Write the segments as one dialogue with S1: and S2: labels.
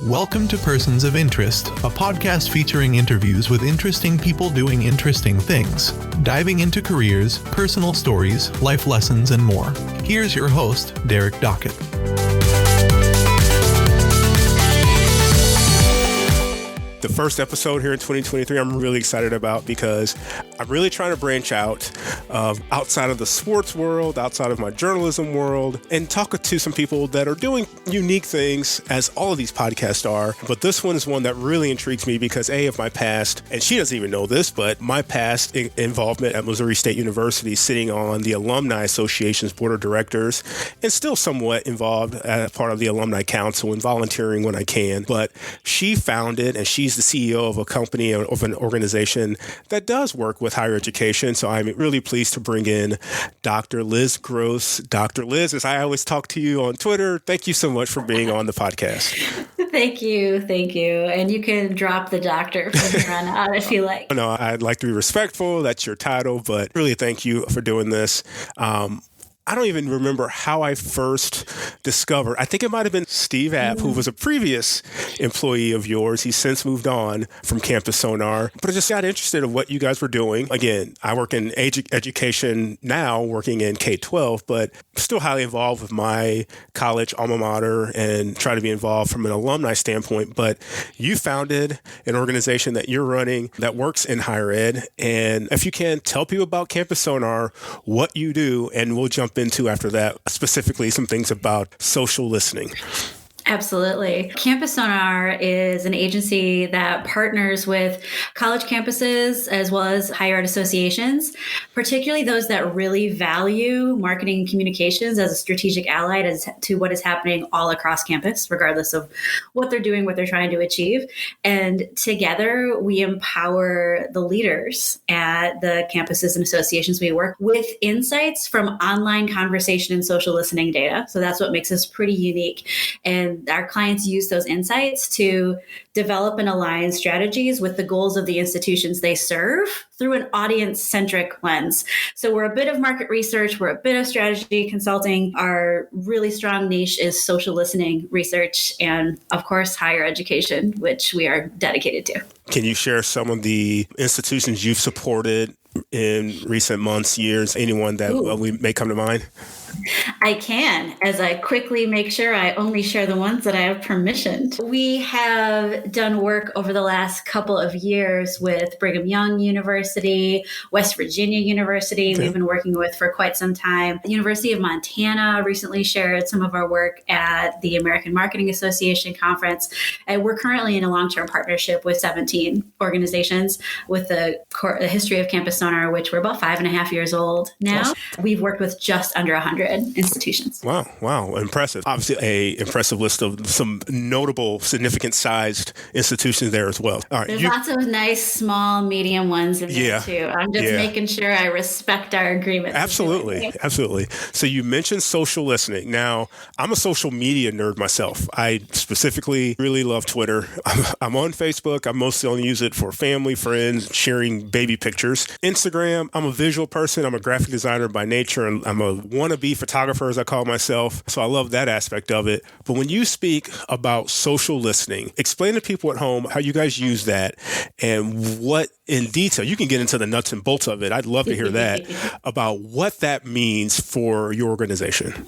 S1: Welcome to Persons of Interest, a podcast featuring interviews with interesting people doing interesting things, diving into careers, personal stories, life lessons, and more. Here's your host, Derek Dockett.
S2: The first episode here in 2023, I'm really excited about because I'm really trying to branch out outside of the sports world, outside of my journalism world, and talk to some people that are doing unique things, as all of these podcasts are. But this one is one that really intrigues me because of my past, and she doesn't even know this, but my past involvement at Missouri State University, sitting on the Alumni Association's board of directors, and still somewhat involved as part of the Alumni Council and volunteering when I can. But she founded, and she's the CEO of a company, of an organization that does work with higher education. So I'm really pleased to bring in Dr. Liz Gross. Dr. Liz, as I always talk to you on Twitter, thank you so much for being on the podcast.
S3: Thank you. And you can drop the doctor from here on out if you like.
S2: No, I'd like to be respectful. That's your title, but really thank you for doing this. I don't even remember how I first discovered. I think it might have been Steve App, who was a previous employee of yours. He's since moved on from Campus Sonar, but I just got interested in what you guys were doing. Again, I work in education now, working in K-12, but still highly involved with my college alma mater and try to be involved from an alumni standpoint. But you founded an organization that you're running that works in higher ed. And if you can, tell people about Campus Sonar, what you do, and we'll jump into after that, specifically some things about social listening.
S3: Absolutely. Campus Sonar is an agency that partners with college campuses as well as higher ed associations, particularly those that really value marketing and communications as a strategic ally to what is happening all across campus, regardless of what they're doing, what they're trying to achieve. And together, we empower the leaders at the campuses and associations we work with insights from online conversation and social listening data. So that's what makes us pretty unique. And our clients use those insights to develop and align strategies with the goals of the institutions they serve through an audience-centric lens. So we're a bit of market research, we're a bit of strategy consulting. Our really strong niche is social listening research and, of course, higher education, which we are dedicated to.
S2: Can you share some of the institutions you've supported in recent months, years, anyone that we may come to mind?
S3: I can, as I quickly make sure I only share the ones that I have permission. We have done work over the last couple of years with Brigham Young University, West Virginia University, we've been working with for quite some time. The University of Montana recently shared some of our work at the American Marketing Association conference. And we're currently in a long-term partnership with 17 organizations with the history of Campus Sonar, which we're about 5.5 years old now. Awesome. We've worked with just under 100 institutions.
S2: Wow. Impressive. Obviously, a impressive list of some notable, significant sized institutions there as well. All right.
S3: There's lots of nice, small, medium ones in there too. I'm just making sure I respect our agreement.
S2: Absolutely. So you mentioned social listening. Now, I'm a social media nerd myself. I specifically really love Twitter. I'm on Facebook. I mostly only use it for family, friends, sharing baby pictures. Instagram, I'm a visual person. I'm a graphic designer by nature, and I'm a wannabe photographer, as I call myself. So I love that aspect of it. But when you speak about social listening, explain to people at home how you guys use that and what in detail, you can get into the nuts and bolts of it. I'd love to hear that about what that means for your organization.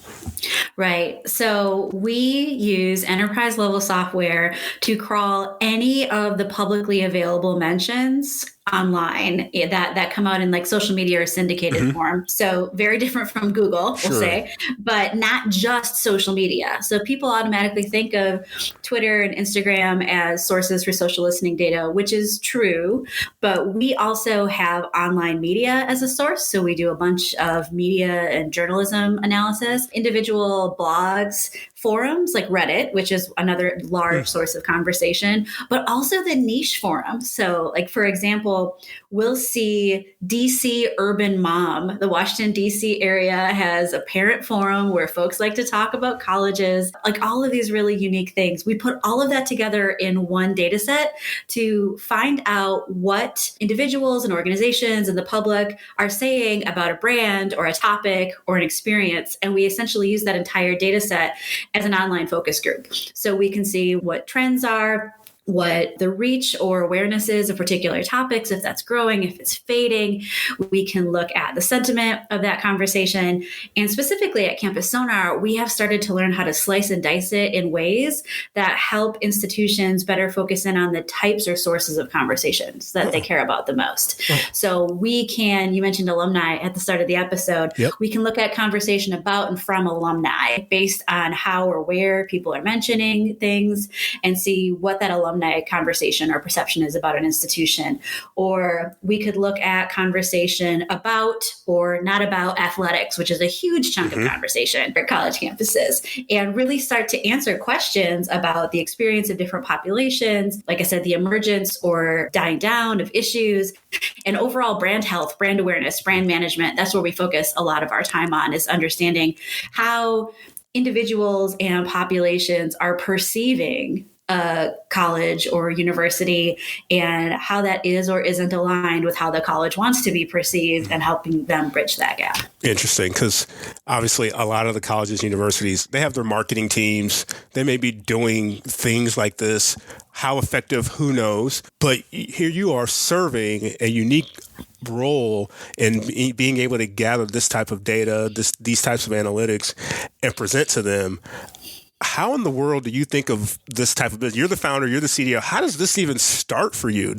S3: Right. So we use enterprise level software to crawl any of the publicly available mentions online that come out in like social media or syndicated form. So very different from Google, we'll say, but not just social media. So people automatically think of Twitter and Instagram as sources for social listening data, which is true, but we also have online media as a source. So we do a bunch of media and journalism analysis, individual blogs, forums like Reddit, which is another large source of conversation, but also the niche forums. So like, for example, we'll see DC Urban Mom. The Washington, DC area has a parent forum where folks like to talk about colleges, like all of these really unique things. We put all of that together in one data set to find out what individuals and organizations and the public are saying about a brand or a topic or an experience. And we essentially use that entire data set as an online focus group. So we can see what trends are, what the reach or awareness is of particular topics, if that's growing, if it's fading. We can look at the sentiment of that conversation. And specifically at Campus Sonar, we have started to learn how to slice and dice it in ways that help institutions better focus in on the types or sources of conversations that they care about the most. So we can, you mentioned alumni at the start of the episode, we can look at conversation about and from alumni based on how or where people are mentioning things and see what that alumni conversation or perception is about an institution. Or we could look at conversation about or not about athletics, which is a huge chunk of conversation for college campuses, and really start to answer questions about the experience of different populations. Like I said, the emergence or dying down of issues and overall brand health, brand awareness, brand management. That's where we focus a lot of our time on, is understanding how individuals and populations are perceiving a college or university and how that is or isn't aligned with how the college wants to be perceived, and helping them bridge that gap.
S2: Interesting, because obviously a lot of the colleges, universities, they have their marketing teams. They may be doing things like this. How effective, who knows? But here you are serving a unique role in being able to gather this type of data, these types of analytics, and present to them. How in the world do you think of this type of business? You're the founder, you're the CDO. How does this even start for you?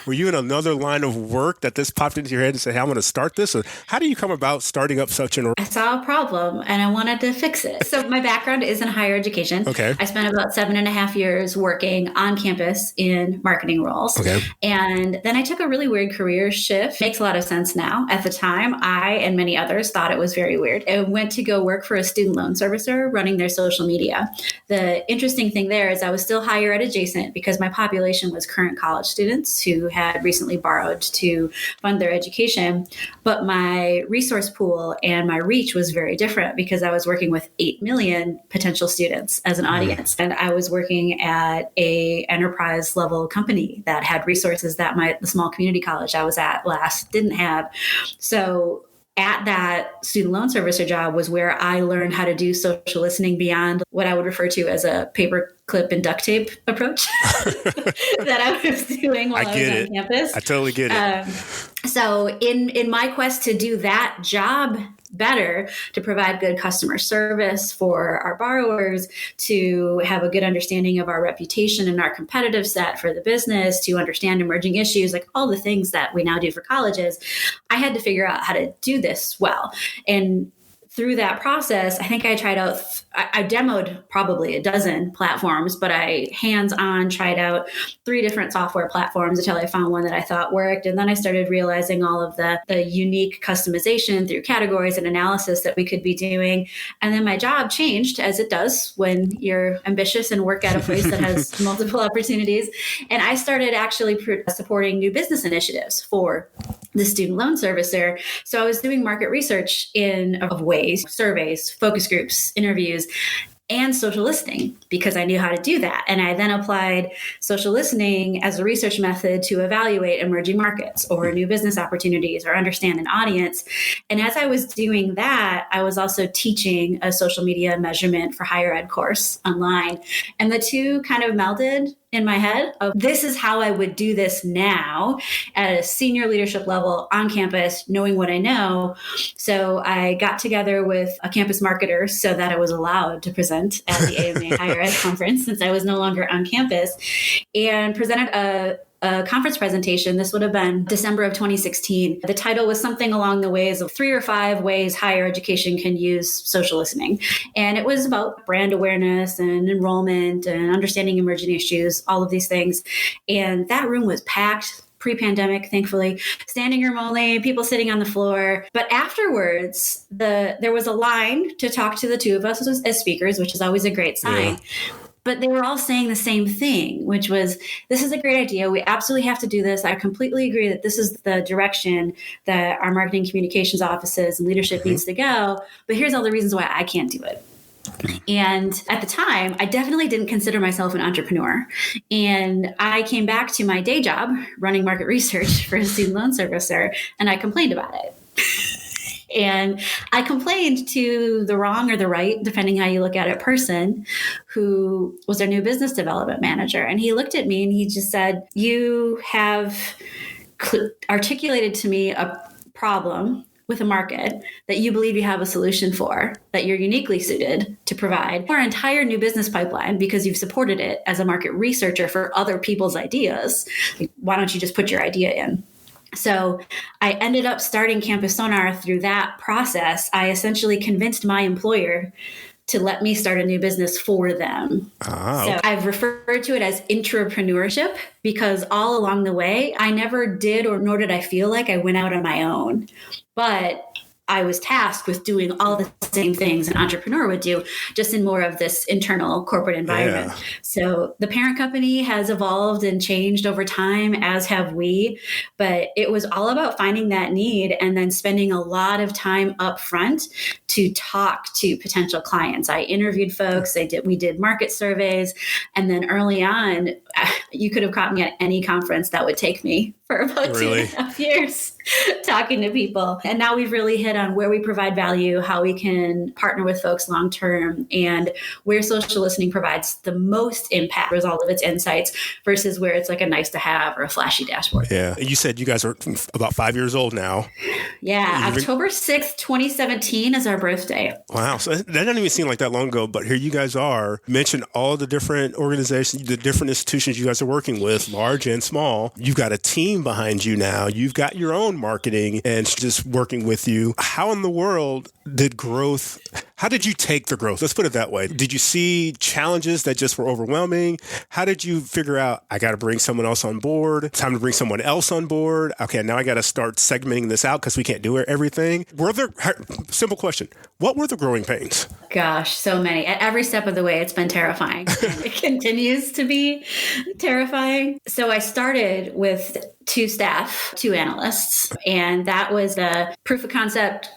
S2: Were you in another line of work that this popped into your head and said, hey, I'm going to start this? Or how do you come about starting up such an
S3: I saw a problem and I wanted to fix it. So my background is in higher education.
S2: Okay.
S3: I spent about 7.5 years working on campus in marketing roles.
S2: Okay.
S3: And then I took a really weird career shift. Makes a lot of sense now. At the time, I and many others thought it was very weird. I went to go work for a student loan servicer running their social media. The interesting thing there is I was still higher ed adjacent because my population was current college students who had recently borrowed to fund their education. But my resource pool and my reach was very different because I was working with 8 million potential students as an audience. And I was working at a enterprise level company that had resources that the small community college I was at last didn't have. So at that student loan servicer job was where I learned how to do social listening beyond what I would refer to as a paper clip and duct tape approach that I was doing while I was on campus.
S2: I totally get it.
S3: So in my quest to do that job better, to provide good customer service for our borrowers, to have a good understanding of our reputation and our competitive set for the business, to understand emerging issues, like all the things that we now do for colleges, I had to figure out how to do this well. And through that process, I think I tried out, I demoed probably a dozen platforms, but I hands-on tried out 3 different software platforms until I found one that I thought worked. And then I started realizing all of the unique customization through categories and analysis that we could be doing. And then my job changed, as it does when you're ambitious and work at a place that has multiple opportunities. And I started actually supporting new business initiatives for the student loan servicer. So I was doing market research of ways, surveys, focus groups, interviews, and social listening because I knew how to do that. And I then applied social listening as a research method to evaluate emerging markets or new business opportunities or understand an audience. And as I was doing that, I was also teaching a social media measurement for higher ed course online. And the two kind of melded in my head of this is how I would do this now at a senior leadership level on campus, knowing what I know. So I got together with a campus marketer so that I was allowed to present at the AMA Higher Ed Conference since I was no longer on campus, and presented a conference presentation. This would have been December of 2016. The title was something along the ways of 3 or 5 ways higher education can use social listening. And it was about brand awareness and enrollment and understanding emerging issues, all of these things. And that room was packed pre-pandemic, thankfully, standing room only, people sitting on the floor. But afterwards, there was a line to talk to the two of us as speakers, which is always a great sign.
S2: Yeah.
S3: But they were all saying the same thing, which was, this is a great idea. We absolutely have to do this. I completely agree that this is the direction that our marketing communications offices and leadership needs to go. But here's all the reasons why I can't do it. And at the time, I definitely didn't consider myself an entrepreneur. And I came back to my day job running market research for a student loan servicer, and I complained about it. And I complained to the wrong or the right, depending how you look at it, person who was our new business development manager. And he looked at me and he just said, you have articulated to me a problem with a market that you believe you have a solution for, that you're uniquely suited to provide our entire new business pipeline because you've supported it as a market researcher for other people's ideas. Like, why don't you just put your idea in? So I ended up starting Campus Sonar through that process. I essentially convinced my employer to let me start a new business for them. So I've referred to it as intrapreneurship because all along the way, I never did or nor did I feel like I went out on my own. But I was tasked with doing all the same things an entrepreneur would do, just in more of this internal corporate environment. Yeah. So the parent company has evolved and changed over time, as have we. But it was all about finding that need and then spending a lot of time up front to talk to potential clients. I interviewed folks. We did market surveys. And then early on, you could have caught me at any conference that would take me for about 2.5 years talking to people. And now we've really hit on where we provide value, how we can partner with folks long term, and where social listening provides the most impact as all of its insights versus where it's like a nice to have or a flashy dashboard.
S2: Yeah. You said you guys are about 5 years old now.
S3: Yeah. October 6th, 2017 is our birthday.
S2: Wow. So that doesn't even seem like that long ago, but here you guys are. Mention all the different organizations, the different institutions you guys are working with, large and small. You've got a team behind you now. You've got your own marketing and just working with you. How in the world how did you take the growth? Let's put it that way. Did you see challenges that just were overwhelming? How did you figure out, I got to bring someone else on board? Time to bring someone else on board. Okay, now I got to start segmenting this out because we can't do everything. Simple question. What were the growing pains?
S3: Gosh, so many. At every step of the way, it's been terrifying. And it continues to be terrifying. So I started with 2 analysts, and that was the proof of concept.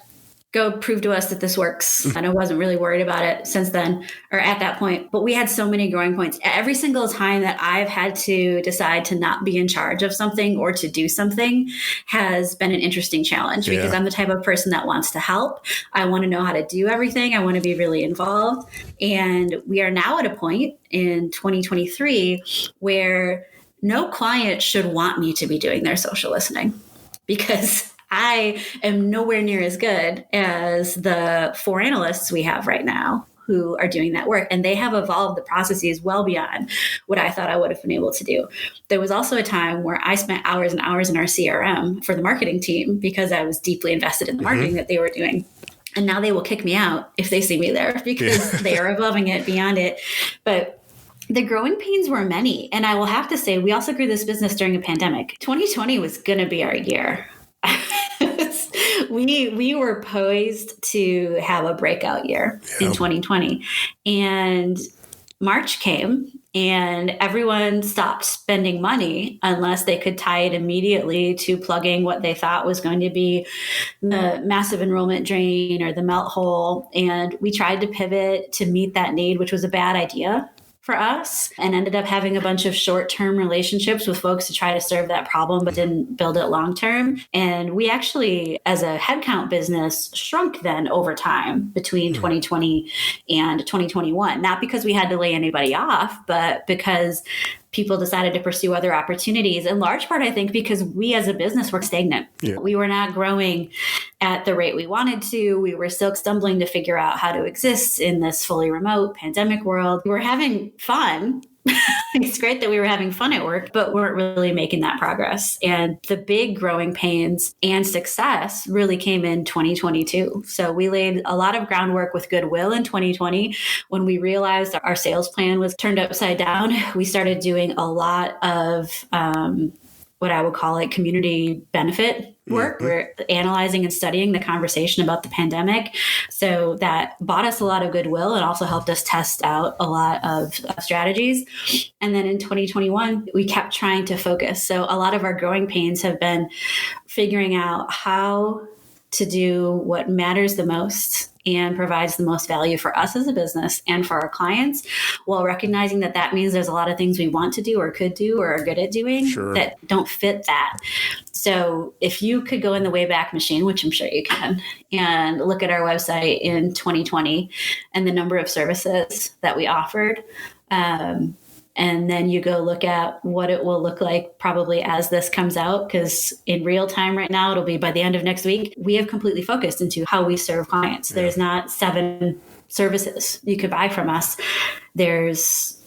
S3: Go prove to us that this works. And I wasn't really worried about it since then or at that point. But we had so many growing points. Every single time that I've had to decide to not be in charge of something or to do something has been an interesting challenge because I'm the type of person that wants to help. I want to know how to do everything. I want to be really involved. And we are now at a point in 2023 where no client should want me to be doing their social listening because I am nowhere near as good as the 4 analysts we have right now who are doing that work. And they have evolved the processes well beyond what I thought I would have been able to do. There was also a time where I spent hours and hours in our CRM for the marketing team because I was deeply invested in the marketing that they were doing. And now they will kick me out if they see me there because they are loving it beyond it. But the growing pains were many. And I will have to say, we also grew this business during a pandemic. 2020 was going to be our year. We were poised to have a breakout year in 2020. And March came and everyone stopped spending money unless they could tie it immediately to plugging what they thought was going to be the massive enrollment drain or the melt hole. And we tried to pivot to meet that need, which was a bad idea for us, and ended up having a bunch of short-term relationships with folks to try to serve that problem, but didn't build it long-term. And we actually, as a headcount business, shrunk then over time between 2020 and 2021, not because we had to lay anybody off, but because people decided to pursue other opportunities, in large part, I think, because we as a business were stagnant. We were not growing at the rate we wanted to. We were still stumbling to figure out how to exist in this fully remote pandemic world. We were having fun. It's great that we were having fun at work, but weren't really making that progress. And the big growing pains and success really came in 2022. So we laid a lot of groundwork with goodwill in 2020. When we realized our sales plan was turned upside down, we started doing a lot of what I would call like community benefit work. We're analyzing and studying the conversation about the pandemic. So that bought us a lot of goodwill and also helped us test out a lot of strategies. And then in 2021, we kept trying to focus. So a lot of our growing pains have been figuring out how to do what matters the most and provides the most value for us as a business and for our clients, while recognizing that that means there's a lot of things we want to do or could do or are good at doing that don't fit that. So if you could go in the Wayback Machine, which I'm sure you can, and look at our website in 2020 and the number of services that we offered, and then you go look at what it will look like probably as this comes out, because in real time right now, it'll be by the end of next week, we have completely focused into how we serve clients. There's not 7 services you could buy from us. There's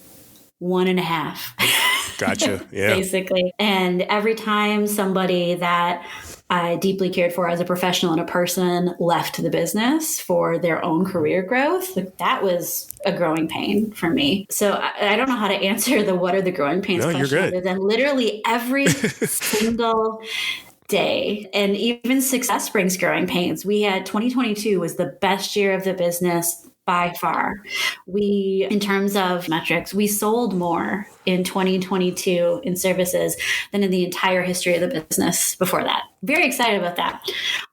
S3: 1.5.
S2: Gotcha. Yeah.
S3: Basically. And every time somebody that I deeply cared for as a professional and a person left the business for their own career growth, that was a growing pain for me. So I don't know how to answer the what are the growing pains question other than literally every single day. And even success brings growing pains. We had 2022 was the best year of the business by far. We, in terms of metrics, we sold more in 2022 in services than in the entire history of the business before that. Very excited about that.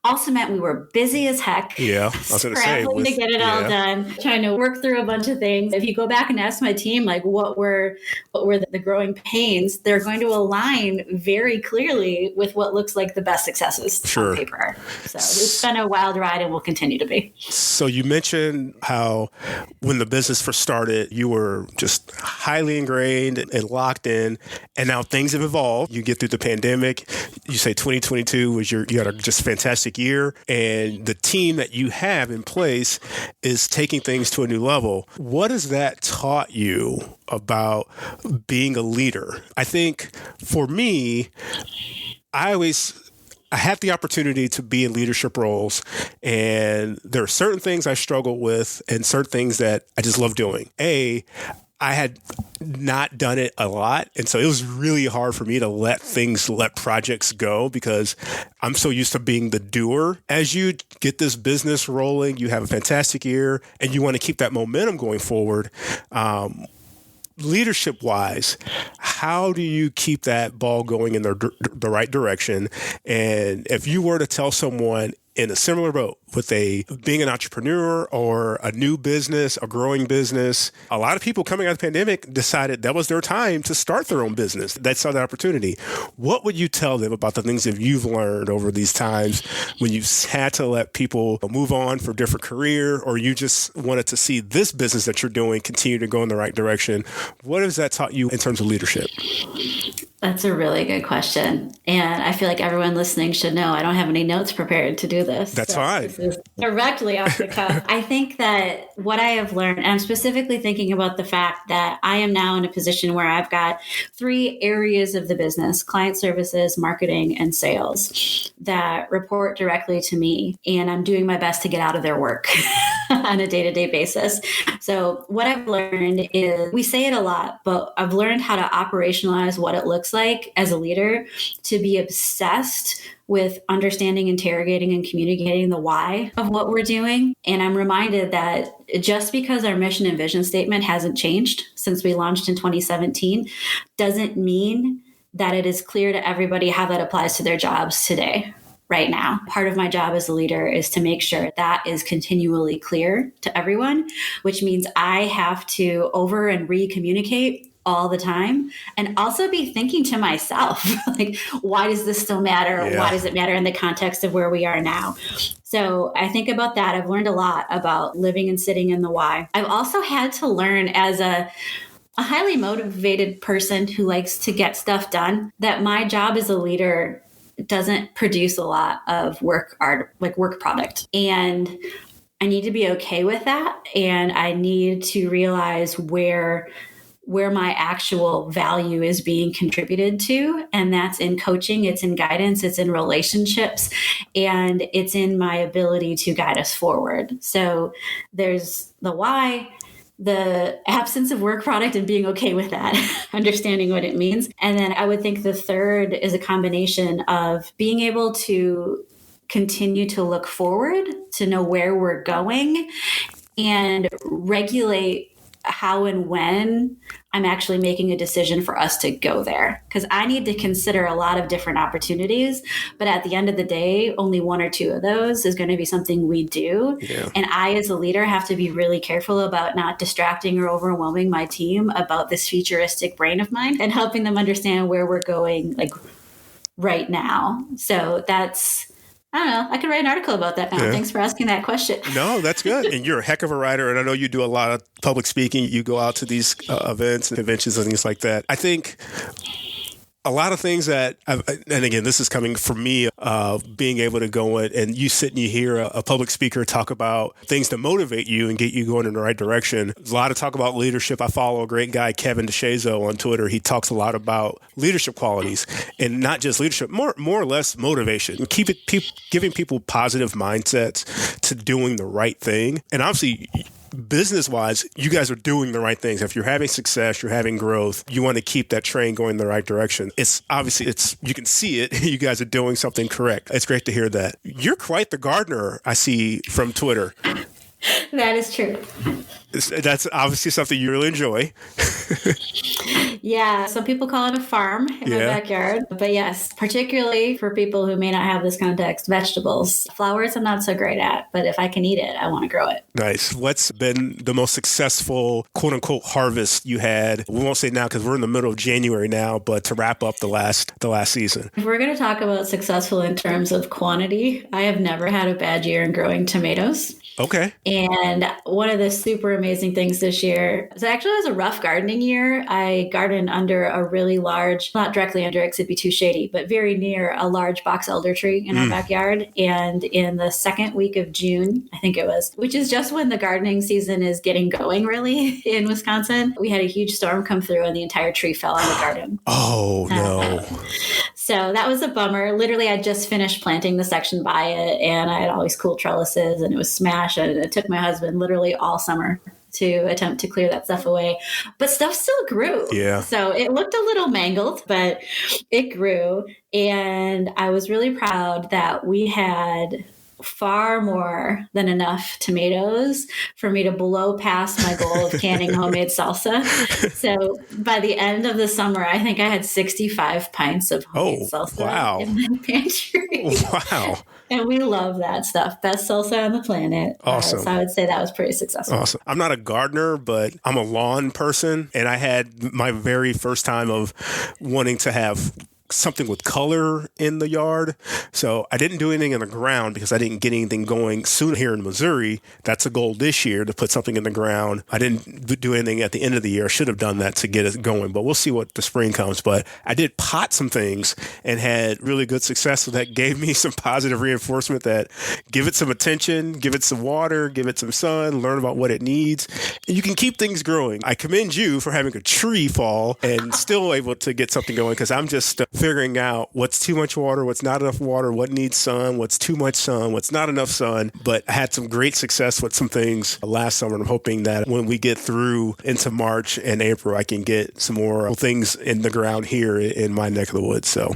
S3: Also meant we were busy as heck.
S2: Yeah, I was going to say.
S3: Scrambling to get it all done, trying to work through a bunch of things. If you go back and ask my team, like what were the growing pains, they're going to align very clearly with what looks like the best successes on paper. So it's been a wild ride and will continue to be.
S2: So you mentioned how when the business first started, you were just highly ingrained and locked in, and now things have evolved. You get through the pandemic. You say 2022 was you had a just fantastic year, and the team that you have in place is taking things to a new level. What has that taught you about being a leader? I think for me, I had the opportunity to be in leadership roles, and there are certain things I struggle with and certain things that I just love doing. I had not done it a lot. And so it was really hard for me to let projects go because I'm so used to being the doer. As you get this business rolling, you have a fantastic year and you want to keep that momentum going forward. Leadership wise, how do you keep that ball going in the right direction? And if you were to tell someone in a similar boat with being an entrepreneur or a new business, a growing business, a lot of people coming out of the pandemic decided that was their time to start their own business. They saw the opportunity. What would you tell them about the things that you've learned over these times when you've had to let people move on for different career, or you just wanted to see this business that you're doing continue to go in the right direction? What has that taught you in terms of leadership?
S3: That's a really good question. And I feel like everyone listening should know I don't have any notes prepared to do this.
S2: That's fine.
S3: This is directly off the cuff. I think that what I have learned, and I'm specifically thinking about the fact that I am now in a position where I've got 3 areas of the business: client services, marketing, and sales, that report directly to me. And I'm doing my best to get out of their work on a day-to-day basis. So what I've learned is, we say it a lot, but I've learned how to operationalize what it looks like as a leader to be obsessed with understanding, interrogating, and communicating the why of what we're doing. And I'm reminded that just because our mission and vision statement hasn't changed since we launched in 2017 doesn't mean that it is clear to everybody how that applies to their jobs today. Right now, part of my job as a leader is to make sure that is continually clear to everyone, which means I have to over and re-communicate all the time, and also be thinking to myself, like, why does this still matter? Yeah. Why does it matter in the context of where we are now? So I think about that. I've learned a lot about living and sitting in the why. I've also had to learn as a highly motivated person who likes to get stuff done, that my job as a leader doesn't produce a lot of work product. And I need to be okay with that. And I need to realize where my actual value is being contributed to. And that's in coaching, it's in guidance, it's in relationships, and it's in my ability to guide us forward. So there's the why, the absence of work product and being okay with that, understanding what it means. And then I would think the third is a combination of being able to continue to look forward, to know where we're going, and regulate how and when I'm actually making a decision for us to go there. Because I need to consider a lot of different opportunities, but at the end of the day, only one or two of those is going to be something we do.
S2: Yeah.
S3: And I, as a leader, have to be really careful about not distracting or overwhelming my team about this futuristic brain of mine and helping them understand where we're going, like right now. So that's, I don't know. I could write an article about that now.
S2: Yeah.
S3: Thanks for asking that question.
S2: No, that's good. And you're a heck of a writer. And I know you do a lot of public speaking. You go out to these events and conventions and things like that. I think a lot of things that, and again, this is coming from me, being able to go in and you sit and you hear a public speaker talk about things to motivate you and get you going in the right direction. There's a lot of talk about leadership. I follow a great guy, Kevin DeShazo, on Twitter. He talks a lot about leadership qualities and not just leadership, more or less motivation. Giving people positive mindsets to doing the right thing. And obviously, business-wise, you guys are doing the right things. If you're having success, you're having growth, you want to keep that train going in the right direction. It's obviously, you can see it. You guys are doing something correct. It's great to hear that. You're quite the gardener, I see from Twitter.
S3: That is true.
S2: That's obviously something you really enjoy.
S3: Yeah, some people call it a farm in my backyard. But yes, particularly for people who may not have this context, vegetables. Flowers I'm not so great at, but if I can eat it, I want to grow it.
S2: Nice. What's been the most successful, quote unquote, harvest you had? We won't say now because we're in the middle of January now, but to wrap up the last season.
S3: If we're going to talk about successful in terms of quantity, I have never had a bad year in growing tomatoes.
S2: Okay.
S3: And one of the super amazing things this year, so actually it was a rough gardening year. I gardened under a really large, not directly under it because it'd be too shady, but very near a large box elder tree in our backyard. And in the second week of June, I think it was, which is just when the gardening season is getting going really in Wisconsin, we had a huge storm come through and the entire tree fell on the garden.
S2: Oh, no.
S3: So that was a bummer. Literally, I just finished planting the section by it and I had all these cool trellises and it was smashed. And it took my husband literally all summer to attempt to clear that stuff away. But stuff still grew.
S2: Yeah.
S3: So it looked a little mangled, but it grew. And I was really proud that we had far more than enough tomatoes for me to blow past my goal of canning homemade salsa. So by the end of the summer, I think I had 65 pints of homemade salsa in my pantry.
S2: Wow.
S3: And we love that stuff. Best salsa on the planet.
S2: Awesome.
S3: So I would say that was pretty successful.
S2: Awesome. I'm not a gardener, but I'm a lawn person. And I had my very first time of wanting to have something with color in the yard. So I didn't do anything in the ground because I didn't get anything going soon here in Missouri. That's a goal this year to put something in the ground. I didn't do anything at the end of the year. I should have done that to get it going, but we'll see what the spring comes. But I did pot some things and had really good success. So that gave me some positive reinforcement that give it some attention, give it some water, give it some sun, learn about what it needs. And you can keep things growing. I commend you for having a tree fall and still able to get something going because I'm just figuring out what's too much water, what's not enough water, what needs sun, what's too much sun, what's not enough sun. But I had some great success with some things last summer. And I'm hoping that when we get through into March and April, I can get some more things in the ground here in my neck of the woods. So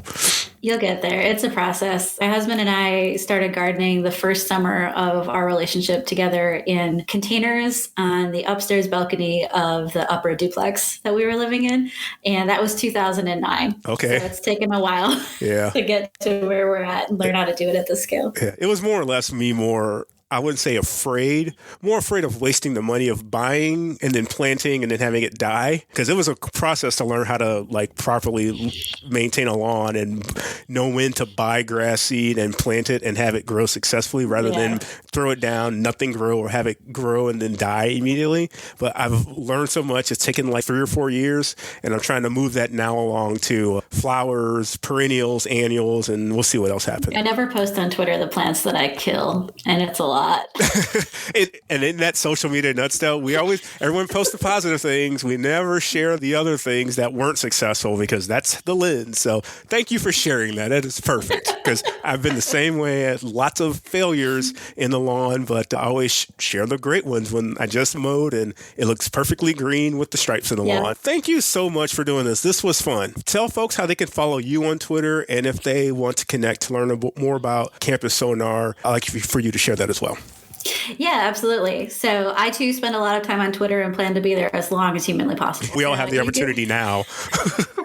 S3: you'll get there. It's a process. My husband and I started gardening the first summer of our relationship together in containers on the upstairs balcony of the upper duplex that we were living in. And that was 2009.
S2: Okay.
S3: So it's taken a while to get to where we're at and learn how to do it at this scale.
S2: Yeah. It was more or less me I wouldn't say more afraid of wasting the money of buying and then planting and then having it die. Because it was a process to learn how to properly maintain a lawn and know when to buy grass seed and plant it and have it grow successfully rather than throw it down, nothing grow, or have it grow and then die immediately. But I've learned so much. It's taken 3 or 4 years and I'm trying to move that now along to flowers, perennials, annuals, and we'll see what else happens.
S3: I never post on Twitter the plants that I kill, and it's a lot. lot.
S2: And in that social media nutshell, everyone posts the positive things. We never share the other things that weren't successful because that's the lens. So thank you for sharing that. That is perfect because I've been the same way at lots of failures in the lawn, but I always share the great ones when I just mowed and it looks perfectly green with the stripes in the lawn. Thank you so much for doing this. This was fun. Tell folks how they can follow you on Twitter, and if they want to connect to learn more about Campus Sonar, I'd like for you to share that as well.
S3: Yeah, absolutely. So I too spend a lot of time on Twitter and plan to be there as long as humanly possible.
S2: We all have the opportunity now.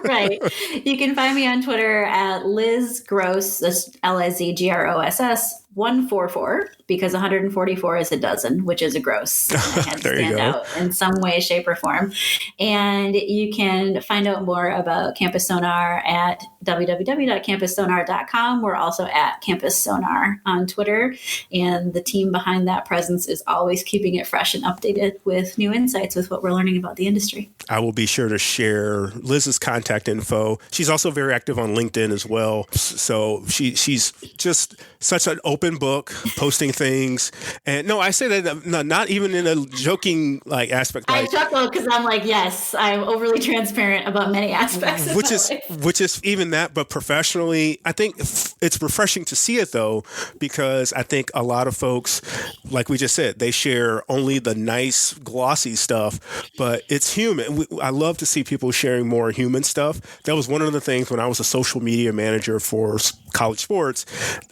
S3: Right. You can find me on Twitter at Liz Gross, that's LIZGROSS 144, because 144 is a dozen, which is a gross. I had to stand out in some way, shape, or form. And you can find out more about Campus Sonar at www.campussonar.com. We're also at Campus Sonar on Twitter. And the team behind that presence is always keeping it fresh and updated with new insights with what we're learning about the industry.
S2: I will be sure to share Liz's contact info. She's also very active on LinkedIn as well. So she's just such an open book, posting things. And no, I say that not even in a joking aspect.
S3: I chuckle because I'm like, yes, I'm overly transparent about many aspects of
S2: which is even that, but professionally, I think it's refreshing to see it though, because I think a lot of folks, like we just said, they share only the nice, glossy stuff, but it's human. I love to see people sharing more human stuff. That was one of the things when I was a social media manager for college sports,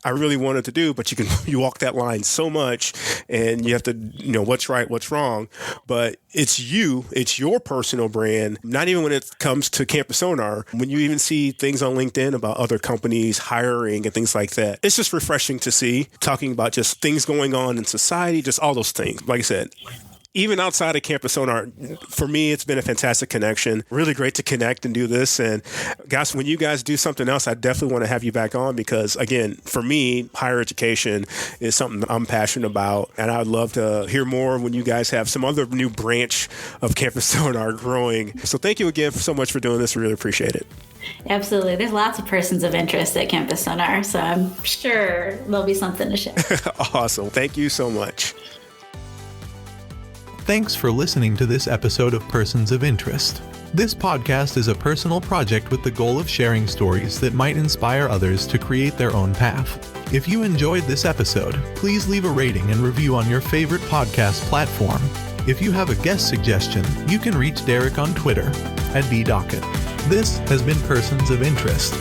S2: I really wanted to do, but you walk that line so much and you have to know what's right, what's wrong, but it's your personal brand. Not even when it comes to Campus Sonar, when you even see things on LinkedIn about other companies hiring and things like that, it's just refreshing to see, talking about just things going on in society, just all those things. Like I said, even outside of Campus Sonar, for me, it's been a fantastic connection. Really great to connect and do this. And guys, when you guys do something else, I definitely want to have you back on because, again, for me, higher education is something that I'm passionate about. And I'd love to hear more when you guys have some other new branch of Campus Sonar growing. So thank you again so much for doing this. We really appreciate it.
S3: Absolutely. There's lots of persons of interest at Campus Sonar, so I'm sure there'll be something to share.
S2: Awesome. Thank you so much.
S1: Thanks for listening to this episode of Persons of Interest. This podcast is a personal project with the goal of sharing stories that might inspire others to create their own path. If you enjoyed this episode, please leave a rating and review on your favorite podcast platform. If you have a guest suggestion, you can reach Derek on Twitter at @bdocket. This has been Persons of Interest.